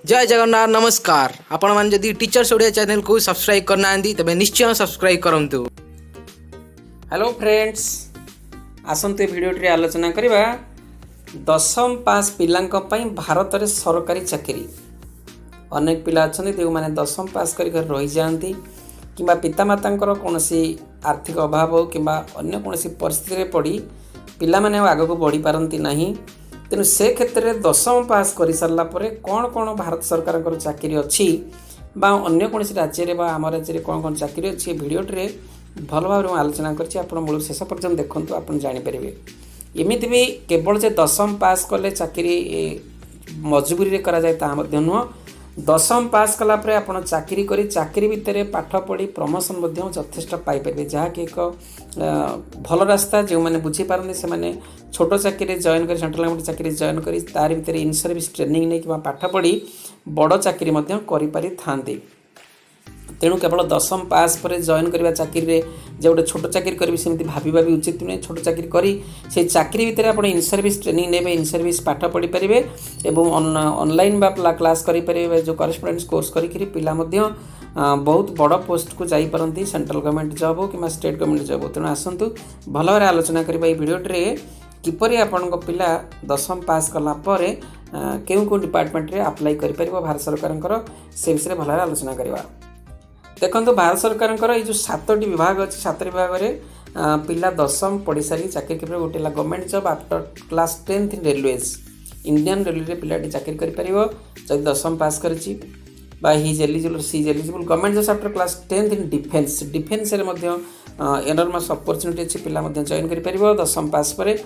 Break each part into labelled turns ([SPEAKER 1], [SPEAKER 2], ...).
[SPEAKER 1] जय जगन्नाथ नमस्कार। आपण मैंने जदि टीचर्स ओडिया चैनल को सब्सक्राइब करना तेज निश्चय सब्सक्राइब करंतु।
[SPEAKER 2] हेलो फ्रेंड्स, आसंते भिडियोटी आलोचना करबा दशम पास पिलांक पई भारत रे सरकारी चाकरी। अनेक पिला अछन्ती जो माने दशम पास करी घर रही जांती किबा पितामातांकर कोनोसी आर्थिक अभाव हो किबा अन्य कोनोसी परिस्थिति रे पड़ी पिला माने आगो को बढ़ी पारंती नहीं। तेणु से क्षेत्र में दशम पास कर सारा कौन कौन भारत सरकार चाकरी अच्छी बा अन्य कौन राज्य में आम राज्य में कौन कौन चाकरी अच्छी भिडियोटे भल भाव आलोचना कर मूल शेष पर्यटन देखूँ आप जानीपर। एमती भी केवल जे दशम पास कले चाकरी मजबूरी कराए ता नुह। दशम पास कलापर आप चाकरी करी चाकरी भितर पाठ पढ़ी प्रमोशन यथेष्ट पाइपर जहाँकि एक भल रास्ता। जो मैंने बुझीपारती से छोट चाकरी जॉइन कर सेंट्रल गवर्नमेंट चाकरी जॉइन कर तार भितर इन सर्विस ट्रेनिंग नहीं कि पाठ पढ़ी बड़ चाकरी करि। तेणु केवल दशम पास पर जॉइन करवा चाकरी रे जो गोटे छोट चाकरी करी सेमती भाविबा भी उचित नुहे। छोट चाकरी करी से चाकरी भितर आप इन सर्विस ट्रेनिंग ने इन सर्विस पाठ पढ़ी पारे और ऑनलाइन बा क्लास करि पारे जो करेस्पोंडेंस कोर्स करी पिला बहुत बड़ पोस्ट को जाई परंती सेंट्रल गवर्नमेंट जॉब हो कि स्टेट गवर्नमेंट जॉब हो। तेणु आसतु भल भाव आलोचना करबा ये भिडियोटे किपरि आपण पिला दशम पास कला परे केउ डिपार्टमेंट रे अप्लाई करि परिबो भारत सरकार से विषय भल भाव आलोचना करबा। देखो भारत सरकार ये जो 7टी विभाग अच्छी 7 विभाग में पिला दशम पढ़ी सारी चाकरी कर गोटे government job after class 10th in railways Indian railway पिलाटी चाकरी कर दशम पास कर his eligible she is eligible government job after class 10th in defence defence enormous opportunity अच्छी पिला जॉइन कर दशम पास पर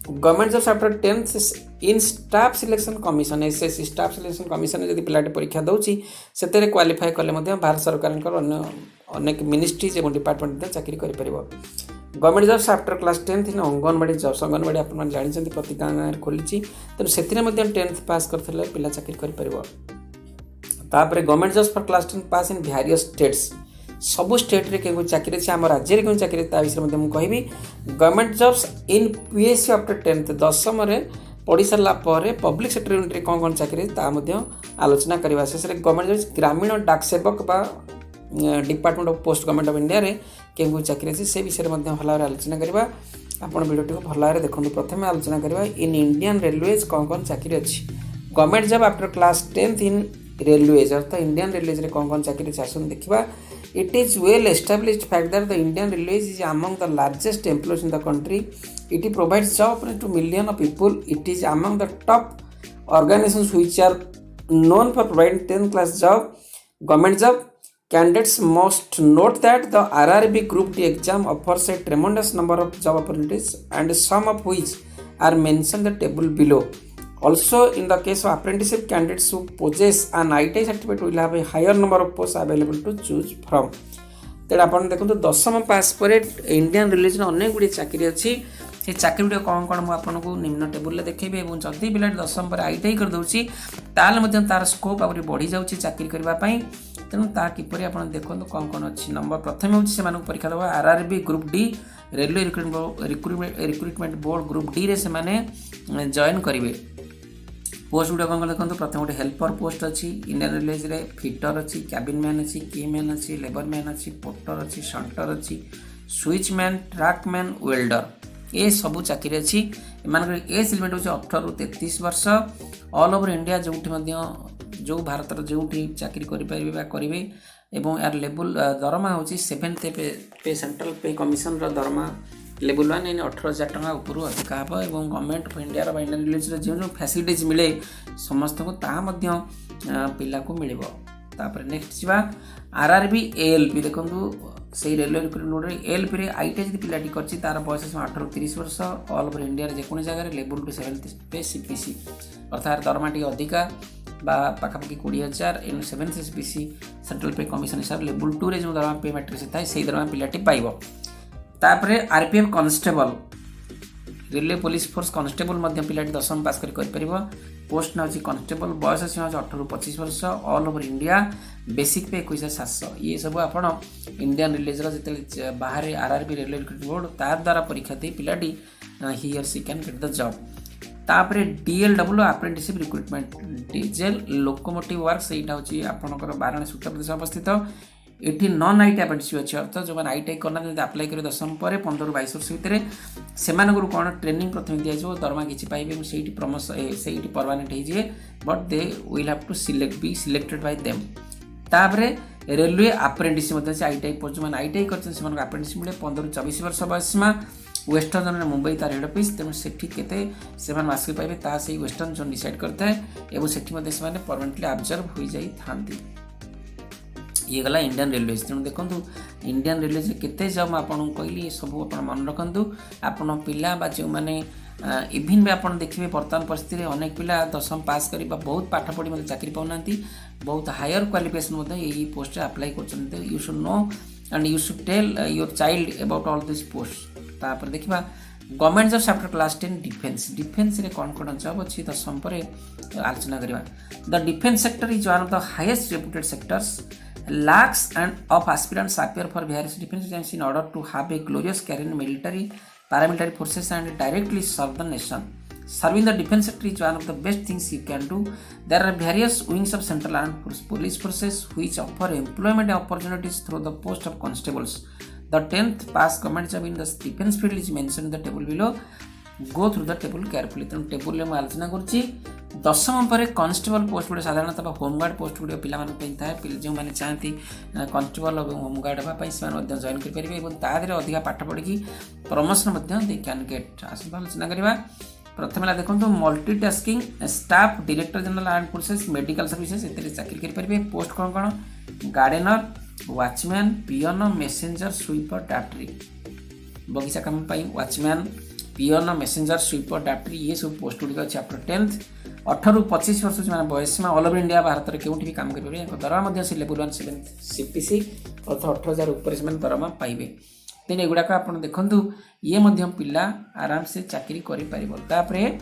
[SPEAKER 2] government job after 10th in staff selection commission SSC staff selection commission जब पिलाटी परीक्षा दूसरी से क्वालिफाई कले भारत सरकार अनेक मिनिस्ट्रीज और डिपार्टमेंट चाकरी कर government jobs after class 10th इन अंगनवाड़ी जॉब्स अंगनवाड़ी आप जानते प्रति गाँव खोली तेणु से 10th पास करते पिला चाकरी कर government jobs for class 10 pass in various states सबु स्टेट रे केउ चाकरी अच्छे आम राज्य में चाकरी ता विषय में कहबी। Government jobs in PSC after 10th दशम पढ़ी सारा पब्लिक सेक्टर यूनिट कौन कौन चाकरी ता आलोचना करवा। शेष गवर्नमेंट जॉब्स ग्रामीण डाक सेवक बा department of post government of India रे केउ चाकरी अच्छी से विषय में भल भाव आलोचना करवा। आप भिडियोटी को भल भाव देखते प्रथम आलोचना करवा इन इंडियन रेलवेज कौन कौन चाकरी अच्छी। Government job after class 10th in railways अर्थात इंडियन रेलवेज रे कौन कौन चाकरी अच्छी देखा। It is well established fact that the Indian Railways is among the largest employers in the country. It provides job opportunity to millions of people. It is among the top organizations which are known for providing 10th class job. Government job candidates must note that the RRB Group D exam offers a tremendous number of job opportunities and some of which are mentioned in the table below. Also, in the case of apprenticeship, candidates who possess an ITI certificate will have a higher number of posts available to choose from. तेणु आप देखो दशम pass पर Indian railway अनेक गुड़ी चाकरी अच्छी से चाकरी गुड़ कौन कौन मुझे निम्न टेबुल देखी और जदि पिला दशम पर ITI करदे तार स्कोप आगे बढ़ी जाऊँगी चाकरी करने। तेणु ता किपर आप देखो कौन कौन अच्छी नंबर प्रथम हूँ परीक्षा देवा RRB group D railway recruitment board group D रे से जॉइन करेंगे। पोस्ट गुड़ा कौन देखो प्रथम गोटे हेल्पर पोस्ट अच्छी इंडियन रेलवेज रे फिटर अच्छी कैबिन मैन अच्छी की मैन अच्छी लेबर मैन अच्छी पोर्टर अच्छी शंटर अच्छी switch man track man welder ये सबू चाकरी अच्छी। एम एज लिमिट हो 18 ରୁ 33 वर्ष ऑल ओवर इंडिया जो भारत जो चाकरी करेंगे और यार लेवल दरमा हूँ 7th पे सेंट्रल पे कमिशन दरमा लेवल 1 इन 18,000 टका उपरू अधिक हे और government of India Indian railways जो फैसिलिटीज मिले समस्त को पिला को मिल। नेक्स्ट जावा RRB ALP देखो से रेलवे रिक्रुटमेंट ALP रे ITI जब पिलाटी कर तार बयस 18 ରୁ 30 वर्ष ऑल ओवर इंडिया जेको जगह लेवल 2 7th पे CPC अर्थात दरमा टी अधिका पाखापाखि 20,000 इन 7th CPC सेंट्रल पे कमिशन हिसाब लेवल 2 रे जो दरमा पे मैट्रिक्स था से दरमा पिलाटी पाइब। तापर RPF constable railway police force constable पिलाटी दशम पास कर पोस्ट ना कॉन्स्टेबल बयस सीमा 18 ରୁ 25 वर्ष ऑल ओवर इंडिया बेसिक पे 21,700 ये सब आप इंडियन रेलवेज जो बाहर RRB रेलवे रिक्रुटमेंट बोर्ड तार द्वारा परीक्षा दे पिलाटी ही और सी कैन गेट द जॉब। तापर DLW apprenticeship recruitment diesel locomotive works यहाँ हूँ आपंकर वाराणसी उत्तर प्रदेश अवस्थित। ये नन आईटी अप्रेंटिसशिप अच्छी अर्थ जो मैंने आईटीआई करना आप्लाय करेंगे 10 पर 15-22 वर्ष भितर से कौन ट्रेनिंग प्रथम दिज्व दरमा किसी पाइबे से प्रमोशन से परमानेंट हो but they will have to be selected by them. तापर रेलवे अप्रेंटिसशिप आईटीआई पोस्ट जो मैंने आईटीआई कर अप्रेंटिसशिप मिले 15-24 वर्ष बयस में वेस्टर्न जोन मुंबई तार हेड ऑफिस तेणु से मासिक पाइबे ता से वेस्टर्न जोन डिसाइड करता है और से परमानेंटली ऑब्जर्व हो जाती। ये गला इंडियन रेलवे तेणु देखो इंडियन रेलवे केते जब आपको कहली सब आप मन रखु आपण पिला जो मैंने इवन भी आप देखिए बर्तमान परिस्थिति में अनेक पिला 10वीं पास कर बहुत पाठ पढ़ी मतलब चाकरी पाऊना बहुत हायर क्वालिफिकेशन यही पोस्ट अप्लाई कर you should know and you should tell your child about all this post. तापर देखा government jobs after class 10 defence रे कौन कौन जॉब अच्छी 10वीं पर आलोचना करवा। The defence sector is one of the highest reputed sectors lakhs and of aspirants appear for various defense agencies in order to have a glorious career in military, paramilitary forces and directly serve the nation. Serving the defense sector is one of the best things you can do. There are various wings of central armed police forces which offer employment opportunities through the post of constables. The 10th pass government job in the defense field is mentioned in the table below. Go through the table carefully. तेणु table में आलोचना करुच्ची 10वीं पर constable post गुड़े साधारणतः home guard post गुड़े पाए जो मैंने चाहती कॉन्स्टेबल और होमगार्ड हाँपाई से जॉइन करेंगे और तादेह अधिका पाठ पढ़ी प्रमोशन दे कैन गेट। आलोचना करवा प्रथम है देखो multitasking staff director general arm forces medical services ए चाकरी करेंगे। पोस्ट कौन कौन gardener watchman peon messenger sweeper डाक्टरी बगीचा काम वॉचमैन पियन मेसेंजर स्वीपर डाक्टरी ये सब पोस्ट गुड़िक अच्छे आफ्टर 10th 18-25 वर्ष जो बयस में ऑल ओवर इंडिया भारत में कौटी भी काम करेंगे दरमा से लेवल 1 7th CPC अर्थ 18,000 उपर से दरमा पाइबे। तेणु एगुड़ाक आप देखु ये पिला आराम से चाकरी कर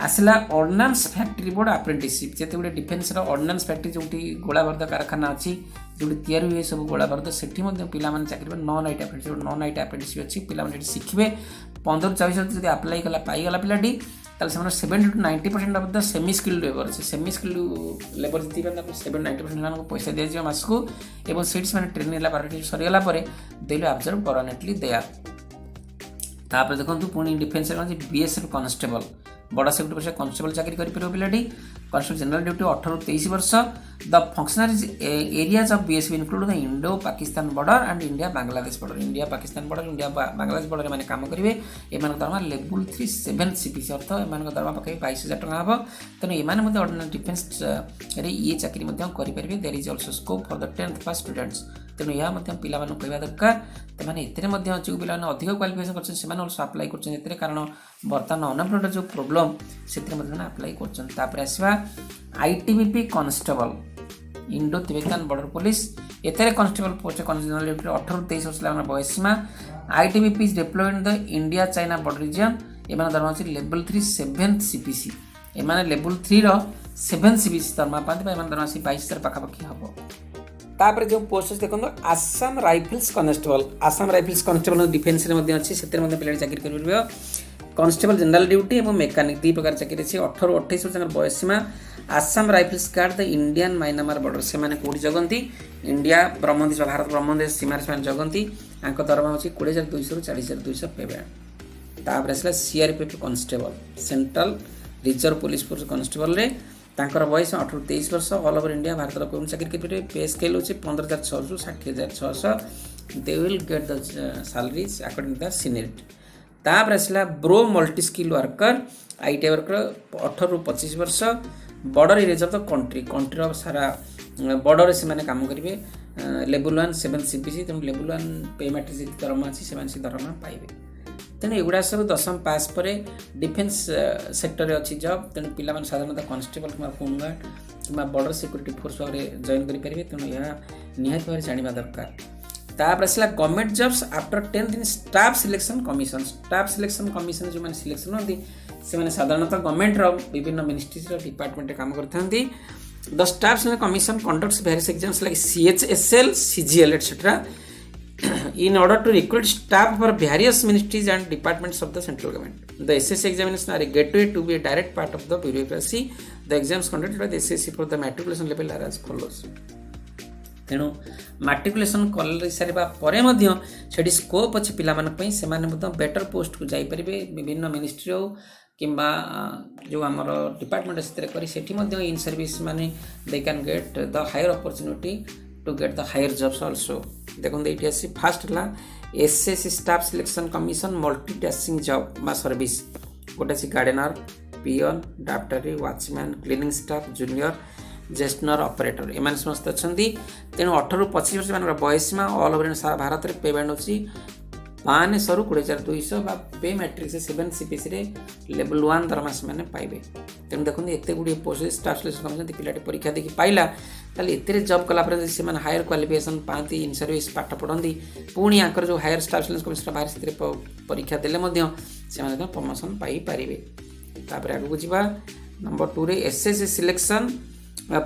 [SPEAKER 2] आसला ऑर्डिनेंस फैक्ट्री बोर्ड अप्रेंटिसशिप जिते गोटे डिफेन्स ऑर्डिनेंस फैक्ट्री जो गोला बारूद कारखाना अच्छी जो तैयारी हुए सब गोला बारूद से पिला चाकरी non IT apprenticeship non IT apprenticeship अच्छी पिला शिखे 15-24 वर्ष जो अप्लाई कला पाईगला पिलाटी 70 to 90% of the semi skilled labour अच्छे सेमी स्किल्ड लेबर जी 70-90% पैसा दिया मासको और से ट्रेनिंग सरीगला दे ऑब्जर्व परमानेंटली दे। तापर देखो पुणी डिफेन्स BSF कॉन्स्टेबल बड़ा सेक्टर कॉन्स्टेबल चाकरी कर पिलाटी कॉन्स्टेबल जनरल ड्यूटी 18-23 वर्ष। The functionaries areas of BSF include the Indo Pakistan border and India Bangladesh border India Pakistan border India Bangladesh border में काम करेंगे। एम दरमा लेवल 3 7 CPC अर्थ एम दरमा पाखे 22,000 टका हम तेणु एम ऑर्डिनरी डिफेन्स ये चाकरी करेंगे। There is also scope for the 10th pass students तेणु यह पिला कहवा दरकार तेने ए जो पिला अधिक क्वालिफिकेशन कर अप्लाई कर कारण बर्तमान अनएम्प्लॉयमेंट जो प्रोब्लेम से अप्लाई कर। आसवा ITBP constable Indo Tibetan border police एथे कॉन्स्टेबल पोस्ट जनरल 18-23 वर्ष बयस में ITBP is deployed in the India China border region एम दरमा अच्छी लेवल 3 7th CPC एम लेवल 3 7th CPC दरमा पाते एम दरमा 22,000 पाखापाखि हम। तापर जो पोस्ट देखो आसाम राइफल्स कॉन्स्टेबल डिफेन्स अच्छी से पिला चाकरी कर कॉन्स्टेबल जनरल ड्यूटी और मेकानिक 2 प्रकार चाकरी अच्छी 18-28 वर्ष बयस में Assam rifles guard the Indian Myanmar border से कौटी जगती इंडिया ब्रह्मदेश भारत ब्रह्मदेश सीमार से जगती दरमा अच्छी 20,200 ରୁ 40,200 पेबे। तापर आसला CRPF constable central reserve police force constable बयस 18-23 वर्ष ऑल ओवर इंडिया भारत में चाकरी करेंगे। पे स्केल हो 15,600 ରୁ 60,600 they will get the salaries according to the seniority. तापर आसला bro multi skill worker ITI worker 18 ରୁ 25 वर्ष border areas of the country सारा बॉर्डर से काम करेंगे। लेवल 1 7th CPC तेणु लेवल 1 पे मैट्रिक दरमा अच्छी से दरमा पाइबे। तेणु एगुड़ा सब 10वीं पास पर डिफेन्स सेक्टर अच्छी जॉब तेणु पिला साधारणतः कॉन्स्टेबल कि होमगार्ड कि बॉर्डर सिक्यूरीटी फोर्स भाव में जॉइन करेंगे। तेणु यह निहाती भाव जाना दरकार। तापर आसला government jobs after 10th in staff selection commission जो मैंने सिलेक्शन होती से साधारणतः गवर्नमेंट विभिन्न मिनिस्ट्रीज डिपार्टमेंट काम करते। The staff commission conducts various exams like CHSL CGL etcetera in order to recruit staff for various ministries and departments of the central government. The SSC examination are a gateway to be a direct part of the bureaucracy. The exams conducted by the SSC for the matriculation level are as follows. ତେଣୁ matriculation କରି ସାରିବା ପରେ ମଧ୍ୟ ସେଠି scope ଅଛି ପିଲାମାନଙ୍କ ପାଇଁ, ସେମାନେ ମଧ୍ୟ ବେଟର ପୋଷ୍ଟକୁ ଯାଇପାରିବେ, ବିଭିନ୍ନ ମିନିଷ୍ଟ୍ରି ହେଉ କିମ୍ବା ଯେଉଁ ଆମର ଡିପାର୍ଟମେଣ୍ଟ ସେଥିରେ କରି ସେଠି ମଧ୍ୟ ଇନ୍ ସର୍ଭିସ୍ ମାନେ they can get the higher opportunity to get the higher jobs also. ଦେଖନ୍ତୁ ଏଇଠି ଆସି ଫାଷ୍ଟ ହେଲା SSC staff selection commission multitasking job ବା ସର୍ଭିସ୍। ଗୋଟେ ଅଛି ଗାର୍ଡେନର, ପିଅନ୍, ଡାକ୍ତରୀ, ୱାଚମ୍ୟାନ୍, କ୍ଲିନିଂ ଷ୍ଟାଫ୍, ଜୁନିୟର, ଜେଷ୍ଟନର, ଅପରେଟର, ଏମାନେ ସମସ୍ତେ ଅଛନ୍ତି। ତେଣୁ 18ରୁ 25 ବର୍ଷ ମାନଙ୍କର ବୟସୀମା ଅଲ୍ ଓଭର ଭାରତରେ ପେ ବ୍ୟାଣ୍ଡ ହେଉଛି 500ରୁ 20,200 ବା ପେ ମ୍ୟାଟ୍ରିକ୍ସ 7 CPCରେ ଲେବୁଲ୍ 1 ଦରମା ସେମାନେ ପାଇବେ। ତେଣୁ ଦେଖନ୍ତୁ ଏତେ ଗୁଡ଼ିଏ ପୋଷ୍ଟ ଷ୍ଟାଫ୍ ସିଲେକ୍ସନ୍ କମିଶନ୍ ପିଲାଟି ପରୀକ୍ଷା ଦେଇକି ପାଇଲା, ତାହେଲେ ଏଥିରେ ଜବ୍ କଲା ପରେ ଯଦି ସେମାନେ ହାୟର କ୍ୱାଲିଫିକେସନ୍ ପାଆନ୍ତି, ଇନ୍ ସର୍ଭିସ୍ ପାଠ ପଢ଼ନ୍ତି, ପୁଣି ୟାଙ୍କର ଯେଉଁ ହାୟର ଷ୍ଟାଫ୍ ସିଲେକ୍ସନ୍ କମିଶନ୍ ବାହାରେ ସେଥିରେ ପରୀକ୍ଷା ଦେଲେ ମଧ୍ୟ ସେମାନେ ପ୍ରମୋସନ୍ ପାଇପାରିବେ। ତାପରେ ଆଗକୁ ଯିବା ନମ୍ବର 2ରେ SSC ସିଲେକ୍ସନ୍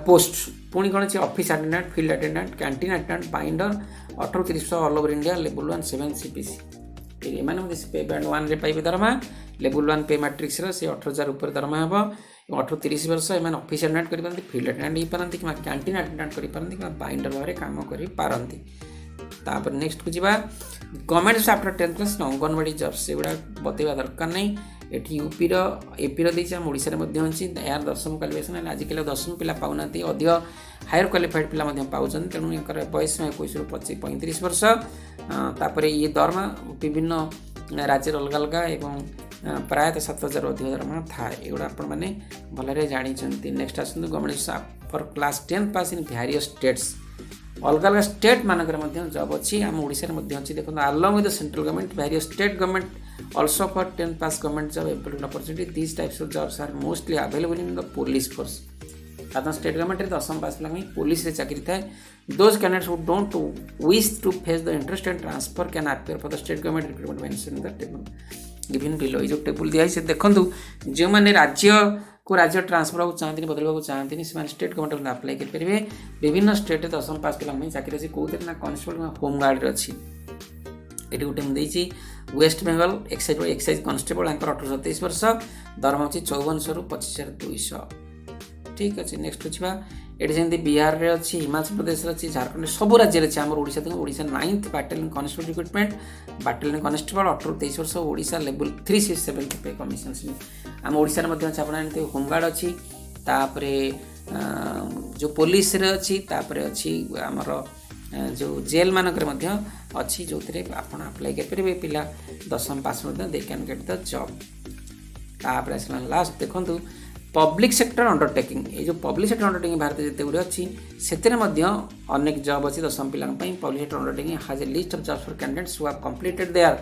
[SPEAKER 2] ପୋଷ୍ଟ। ପୁଣି କ'ଣ ଅଛି office attendant, field attendant, canteen attendant, binder, 18-30 all over India, ଲେବୁଲ୍ 1 7 CPC। ଏମାନେ ମଧ୍ୟ ପେ ବ୍ୟାଣ୍ଡ 1ରେ ପାଇବେ ଦରମା। ଲେବୁଲ୍ 1 ପେ ମ୍ୟାଟ୍ରିକ୍ସର ସେ 18,000 ଉପରେ ଦରମା ହେବ। 18-30 ବର୍ଷ ଏମାନେ ଅଫିସ୍ ଆଟେଣ୍ଡାଣ୍ଟ କରିପାରନ୍ତି, ଫିଲ୍ଡ ଆଟେଣ୍ଡାଣ୍ଟ ହେଇପାରନ୍ତି କିମ୍ବା କ୍ୟାଣ୍ଟିନ୍ ଆଟେଣ୍ଡାଣ୍ଟ କରିପାରନ୍ତି କିମ୍ବା ବାଇଣ୍ଡର ଭାବରେ କାମ କରିପାରନ୍ତି। ତାପରେ ନେକ୍ସଟକୁ ଯିବା government after 10th class anganwadi job, ସେଗୁଡ଼ା ବତେଇବା ଦରକାର ନାହିଁ। ଏଠି ଏପିର ଦେଇଛି, ଆମ ଓଡ଼ିଶାରେ ମଧ୍ୟ ଅଛି। ଏହାର ଦଶମ କ୍ୱାଲିଫିକେସନ୍ ହେଲେ ଆଜିକାଲି ଦଶମ ପିଲା ପାଉନାହାନ୍ତି, ଅଧିକ ହାୟର କ୍ୱାଲିଫାଏଡ଼ ପିଲା ମଧ୍ୟ ପାଉଛନ୍ତି। ତେଣୁ ୟାଙ୍କର ବୟସ 21ରୁ 35 ବର୍ଷ। ତାପରେ ଇଏ ଦରମା ବିଭିନ୍ନ ରାଜ୍ୟରେ ଅଲଗା ଅଲଗା ଏବଂ ପ୍ରାୟତଃ 7,000ରୁ ଅଧିକ ଦରମା ଥାଏ। ଏଗୁଡ଼ା ଆପଣମାନେ ଭଲରେ ଜାଣିଛନ୍ତି। ନେକ୍ସଟ ଆସନ୍ତୁ government for class 10 pass in various states. ଅଲଗା ଅଲଗା ଷ୍ଟେଟ୍ ମାନଙ୍କରେ ମଧ୍ୟ ଜବ୍ ଅଛି, ଆମ ଓଡ଼ିଶାରେ ମଧ୍ୟ ଅଛି। ଦେଖନ୍ତୁ along with the central government various state government also for 10th pass government job employment opportunity. These types of jobs are mostly available in the police force. साधारण स्टेट गवर्नमेंट दशम पास पिला पुलिस रे चाकरी थाए। Those candidates who don't wish to face the interest and transfer can appear for the state government recruitment mentioned in the table given below। ये जो table दिया है से देखंतु जे माने राज्य को राज्य ट्रांसफर हो चाहते बदलवा चाहते से स्टेट गवर्नमेंट अप्लाई करेंगे। विभिन्न स्टेट दशम पास पिला चाकरी अच्छी कौन ना कॉन्स्टेबल होमगार्ड अच्छी। ये गोटे मुझे वेस्ट बेंगल एक्साइज कॉन्स्टेबल 18-27 वर्ष दरमा अच्छी 5400ରୁ 25,200। ठीक अच्छे नेक्स्ट देखा ये जमी बिहार में अच्छी, हिमाचल प्रदेश अच्छी, झारखंड सब राज्य अच्छे। आम Odisha 9th battalion constable recruitment battalion constable 18-23 वर्ष ओडिशा लेवल 3 से 7 पे कमिशन। आम ओडिशा अच्छे आप होमगार्ड अच्छी, तापरे जो पुलिस अच्छी, तापरे अच्छी आमर जो जेल मानक अच्छी जो आप अप्लाई करेंगे पिला दशम pass they can get the job. तापर आसला लास्ट देखो पब्लिक सेक्टर अंडरटेकिंग। ये जो पब्लिक सेक्टर अंडरटेकिंग भारत जिते गुड़े अच्छी से अनेक जॉब अच्छी दशम पिला public sector undertaking has a list of jobs for candidates who have completed their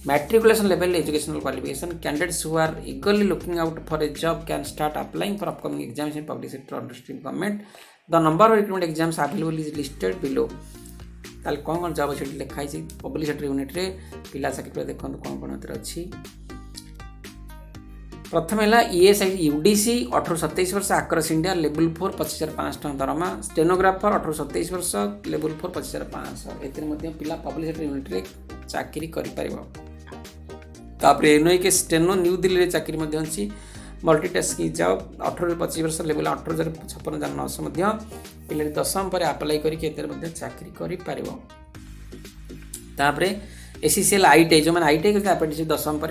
[SPEAKER 2] matriculation level educational qualification. Candidates who are eagerly looking out for a job can start applying for upcoming exams in public sector undertaking government. The number of recruitment exams available is listed below. ताल कौन job अच्छे लिखाई public sector unit रे पिला चाकरी देखो कौन अच्छी। प्रथम है ESI UDC 18-27 वर्ष आक्रस इंडिया लेवल 4 25,500 टଙ୍କା दरमा। स्टेनोग्राफर 18-27 वर्ष लेवल 4 25,500। ए पिला पब्लिक सेक्टर यूनिट रे चाकरी कर। तापर एनओए के स्टेनो न्यू दिल्ली रे चाकरी अच्छी। मल्टीटास्किंग जॉब 18-25 वर्ष लेवल 18,56,900 पिला दशम पर अप्लाई करके चाकरी कर। ACCL ITI जो मैंने ITI करते अप्रेंटिसशिप दशम पर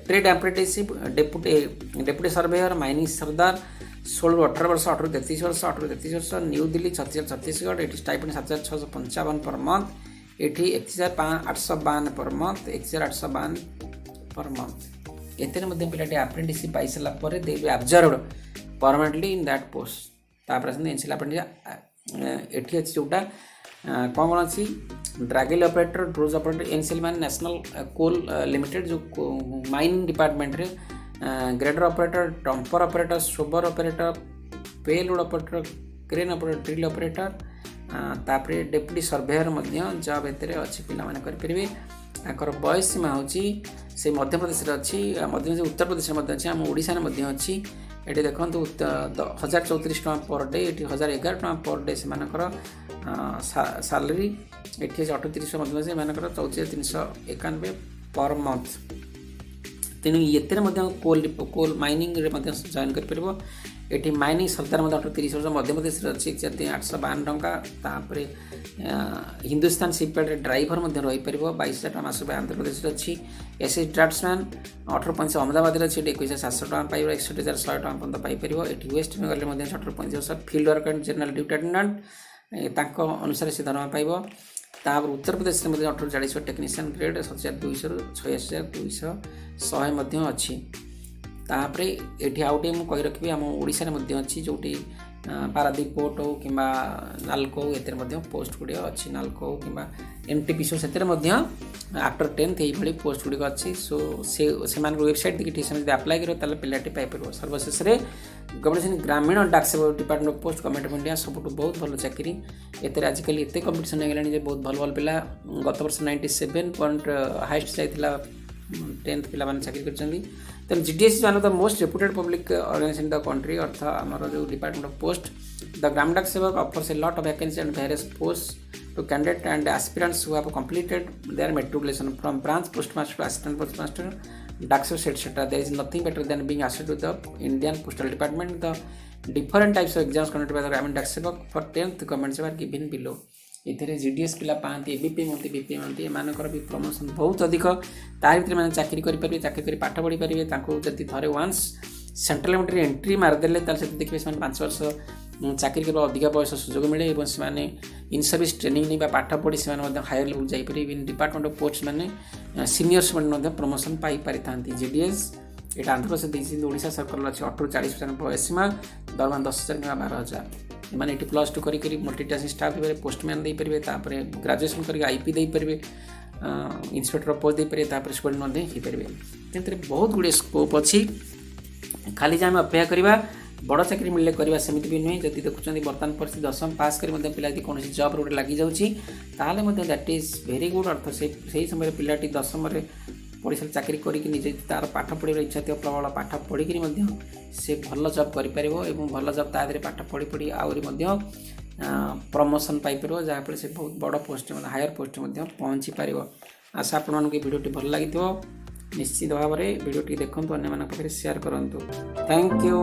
[SPEAKER 2] trade apprenticeship deputy surveyor mining सरदार 16-18 वर्ष 18-33 वर्ष 18-33 वर्ष न्यू दिल्ली छत्तीसगढ़। ये स्टाइपेंड 7,655 पर मंथ। ये 1,852 पर मंथ 1,852 पर मंथ। एते पिलाटी अप्रेंटिसशिप पाई सारा पर they be absorbed permanently in that post. तापर एनसीएल अप्रेंटिस एठी अछि जोटा कौन अच्छी ड्रैगल ऑपरेटर ड्रोज ऑपरेटर एनसीएल मान नेशनल कोल लिमिटेड जो माइनिंग डिपार्टमेंट रे grader operator dumper operator shovel operator payload operator crane operator drill operator तापर डेप्यूटी सर्वेयर जॉब एते अच्छी पिला माने कर परिबे। आकर बयस सीमा होची से मध्य प्रदेश रे अच्छी, मध्य प्रदेश उत्तर प्रदेश रे अच्छी, आम ओडिशा रे अच्छी। ये देखो 1034 टଙ୍କା पर डे, ये 1011 टଙ୍କା पर डे से सैलरी, ये 38 मध्य से 4391 पर मंथ। तेणु ये कोल माइनिंग जॉइन कर ये माइनिंग सरदार 38 वर्ष मध्य प्रदेश अच्छी 852 टଙ୍କା। तापर हिंदुस्तान शिपयार्ड ड्राइवर रहीपर 22,000 टଙ୍କା मासक आंध्र प्रदेश अच्छी। एसएस ड्राफ्ट्समैन 18,500 अहमदाबाद अच्छी 21,700 टଙ୍କା पाइब, 61,100 टଙ୍କା पर्यटन पाइपर। ये वेस्ट बेंगल में 18,500 field work and general duty attendant अनुसार से दरमा पाइब। तापर उत्तर प्रदेश में 1840 टेक्नीशियन ग्रेड 7,200 ରୁ 86,200 अच्छी। तापर ये आउ टे मुझे रखी आम ओडिशा अच्छी जो पारादीप पोर्ट हो कि नालको हो ए पोस्ट गुड़िक अच्छी नालको हो कि एनटीपीसी से आफ्टर 10th ये पोस्ट गुड़िक अच्छी। सो से वेबसाइट देखिए ठीक समय आप्लाय कर पिलाटी पाइपर। सर्वशेष गवर्नमेंट ग्रामीण डाक सेवा department of post government of India सब बहुत भल चाकरी। एत आजिकल एत कंपिटिशन हो गलानी बहुत भल भल पिला गत वर्ष 97 पॉइंट हाइस्ट जाइला 10th पिला चाकरी कर। GDS one of the most reputed public organization in the country अर्थ आमर जो डिपार्टमेंट ऑफ पोस्ट द ग्राम डाक सेवक offers a lot of vacancy and various post to candidate and aspirants who have completed their matriculation from branch postmaster to assistant postmaster डाक सेवक etcetera. There is nothing better than being associated with the Indian postal department. The different types of exams conducted by the ग्रामीण डाक सेवक for 10th government सेवा given below. इधर GDS पिला पाती ABP मंती BP मंती एमानकर भी प्रमोशन बहुत अधिक। तार भीतर मैंने चाकरी करेंगे, चाकरी कर पाठ पढ़ी पारे। जब थे वन्स सेंट्रल गवर्नमेंट एंट्री मारिदेले देखिए 5 वर्ष चाकरी कर अधिक बयस सुजोग मिले और से इन सर्विस ट्रेनिंग नहीं पाठ पढ़ी से हायर लेवल जापर। इवन डिपार्टमेंट ऑफ पोस्ट मैंने सीनियर्स मैंने प्रमोशन पाई पारि था। जीडीएस ये आंध्र प्रदेश देखिए ओडिशा सरकार अच्छे 18-40% बयस सीमा दरमा 10,000 कि 12,000। मैंने ये +2 करी मल्टीटास्किंग स्टाफ हो पोस्टमैन दे पारे। तापर ग्रेजुएशन करके आईपी दे पारे, इंस्पेक्टर ऑफ पोस्ट दे पारे, तापर स्टूडेंट हो पारे। तेणु बहुत गुड़े स्कोप अच्छी। खाली जहाँ अपेक्षा करवा बड़ चाकरी मिले करवा सेमती भी नुहे। जब देखुं बर्तमान परिस्थिति 10th पास कर पिला कौन जॉब रोड लगी जाऊँगी दैट इज वेरी गुड। अर्थ से समय पिलाटी 10th पढ़ी सारी चाकरी करके तार पाठ पढ़ार इच्छा थी प्रबल पाठ पढ़िक से भल जॉब कर भल जॉब तादेह पाठ पढ़ी पढ़ी आहरी प्रमोशन पाइपर जहाँफल से बहुत बड़ पोस्ट हायर पोस्ट पहुँची पार। आशा आपण मानक भिडियोटी भल लगी निश्चित भाव में भिडियोटी देखते अन्य पाखे शेयर करूँ। Thank you.